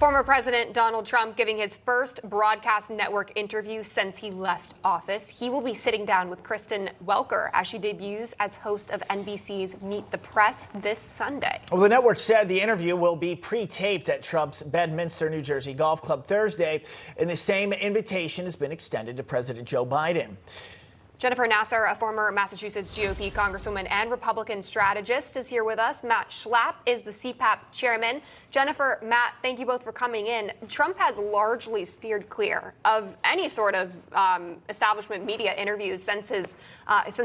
Former President Donald Trump giving his first broadcast network interview since he left office. He will be sitting down with Kristen Welker as she debuts as host of NBC's Meet the Press this Sunday. Well, the network said the interview will be pre-taped at Trump's Bedminster, New Jersey Golf Club Thursday, and the same invitation has been extended to President Joe Biden. Jennifer Nassour, a former Massachusetts GOP congresswoman and Republican strategist, is here with us. Matt Schlapp is the CPAC chairman. Jennifer, Matt, thank you both for coming in. Trump has largely steered clear of any sort of establishment media interviews since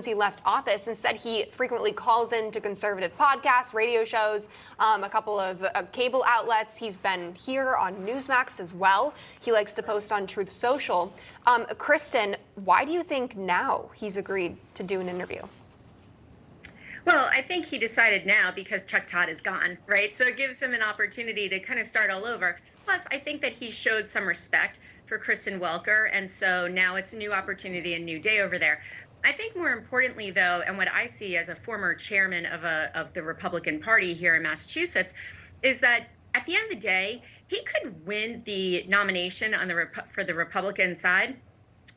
he left office. Instead, he frequently calls into conservative podcasts, radio shows, a couple of cable outlets. He's been here on Newsmax as well. He likes to post on Truth Social. Kristen, why do you think now he's agreed to do an interview? Well, I think he decided now because Chuck Todd is gone, right? So it gives him an opportunity to kind of start all over. Plus, I think that he showed some respect for Kristen Welker, and so now it's a new opportunity, a new day over there. I think more importantly, though, and what I see as a former chairman of the Republican Party here in Massachusetts, is that at the end of the day, he could win the nomination on for the Republican side,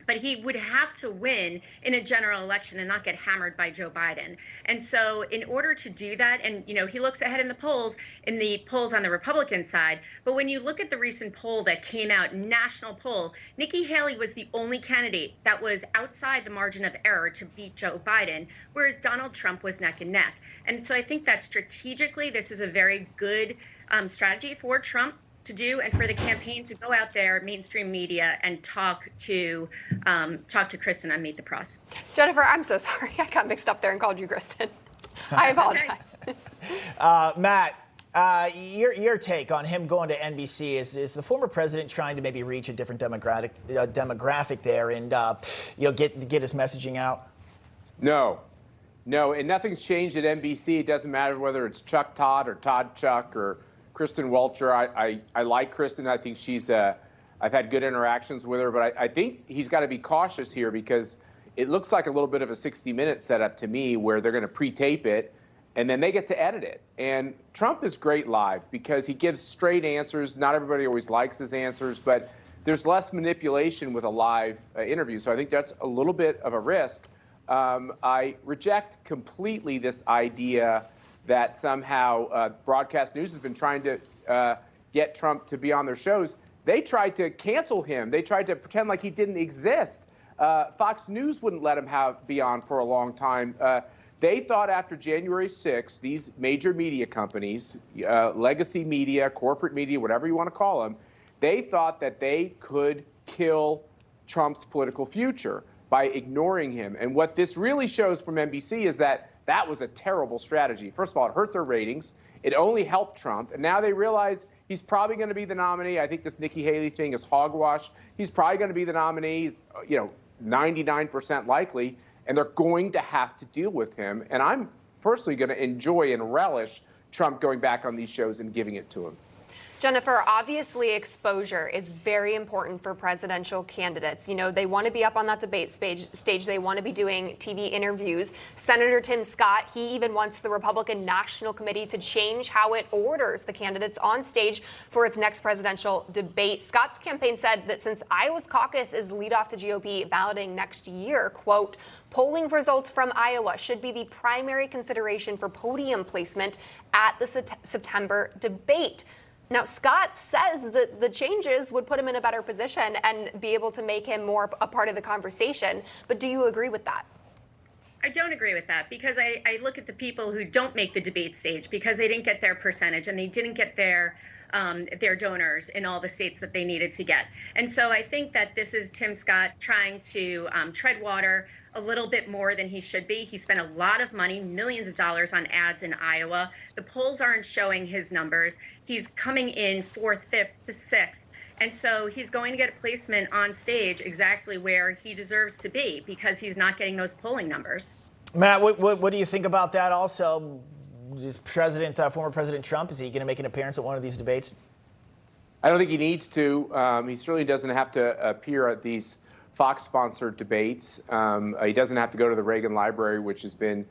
but he would have to win in a general election and not get hammered by Joe Biden. And so in order to do that, and he looks ahead in the polls on the Republican side, but when you look at the recent poll that came out, national poll, Nikki Haley was the only candidate that was outside the margin of error to beat Joe Biden, whereas Donald Trump was neck and neck. And so I think that strategically, this is a very good strategy for Trump to do, and for the campaign to go out there, mainstream media, and talk to Kristen on Meet the Press. Jennifer, I'm so sorry. I got mixed up there and called you Kristen. I apologize. Matt, your take on him going to NBC is the former president trying to maybe reach a different demographic there and get his messaging out? No, and nothing's changed at NBC. It doesn't matter whether it's Chuck Todd or Todd Chuck or Kristen Welker. I like Kristen. I think I've had good interactions with her, but I think he's got to be cautious here because it looks like a little bit of a 60-minute setup to me where they're going to pre-tape it and then they get to edit it. And Trump is great live because he gives straight answers. Not everybody always likes his answers, but there's less manipulation with a live interview. So I think that's a little bit of a risk. I reject completely this idea that somehow broadcast news has been trying to get Trump to be on their shows. They tried to cancel him. They tried to pretend like he didn't exist. Fox News wouldn't let him be on for a long time. They thought after January 6th, these major media companies, legacy media, corporate media, whatever you want to call them, they thought that they could kill Trump's political future by ignoring him. And what this really shows from NBC is that that was a terrible strategy. First of all, it hurt their ratings. It only helped Trump. And now they realize he's probably going to be the nominee. I think this Nikki Haley thing is hogwash. He's probably going to be the nominee. He's, 99% likely. And they're going to have to deal with him. And I'm personally going to enjoy and relish Trump going back on these shows and giving it to him. Jennifer, obviously exposure is very important for presidential candidates. They want to be up on that debate stage. They want to be doing TV interviews. Senator Tim Scott, he even wants the Republican National Committee to change how it orders the candidates on stage for its next presidential debate. Scott's campaign said that since Iowa's caucus is the leadoff to GOP balloting next year, quote, polling results from Iowa should be the primary consideration for podium placement at the September debate. Now, Scott says that the changes would put him in a better position and be able to make him more a part of the conversation. But do you agree with that? I don't agree with that because I look at the people who don't make the debate stage because they didn't get their percentage and they didn't get their donors in all the states that they needed to get. And so I think that this is Tim Scott trying to tread water a little bit more than he should be. He spent a lot of money, millions of dollars on ads in Iowa. The polls aren't showing his numbers. He's coming in 4th, 5th, 6th. And so he's going to get a placement on stage exactly where he deserves to be because he's not getting those polling numbers. Matt, what do you think about that also? Former President Trump, is he going to make an appearance at one of these debates? I don't think he needs to. He certainly doesn't have to appear at these Fox-sponsored debates. He doesn't have to go to the Reagan Library, which has been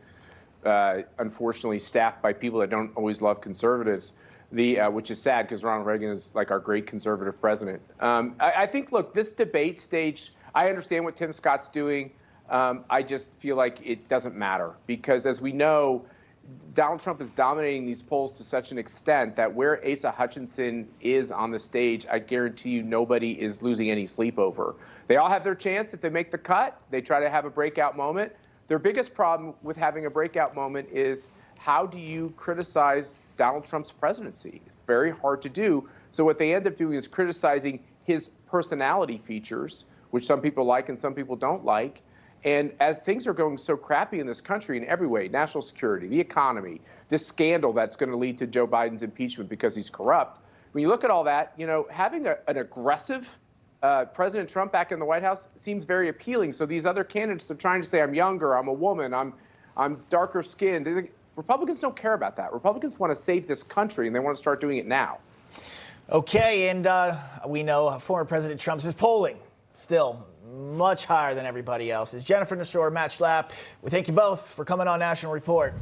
unfortunately staffed by people that don't always love conservatives. which is sad because Ronald Reagan is like our great conservative president. I think, look, this debate stage, I understand what Tim Scott's doing. I just feel like it doesn't matter because, as we know, Donald Trump is dominating these polls to such an extent that where Asa Hutchinson is on the stage, I guarantee you nobody is losing any sleep over. They all have their chance. If they make the cut, they try to have a breakout moment. Their biggest problem with having a breakout moment is how do you criticize Donald Trump's presidency? It's very hard to do. So what they end up doing is criticizing his personality features, which some people like and some people don't like. And as things are going so crappy in this country in every way, national security, the economy, this scandal that's going to lead to Joe Biden's impeachment because he's corrupt, when you look at all that, having an aggressive President Trump back in the White House seems very appealing. So these other candidates are trying to say, I'm younger, I'm a woman, I'm darker skinned. Republicans don't care about that. Republicans want to save this country, and they want to start doing it now. Okay, and we know former President Trump's is polling still much higher than everybody else's. Jennifer Nassour, Matt Schlapp, we thank you both for coming on National Report.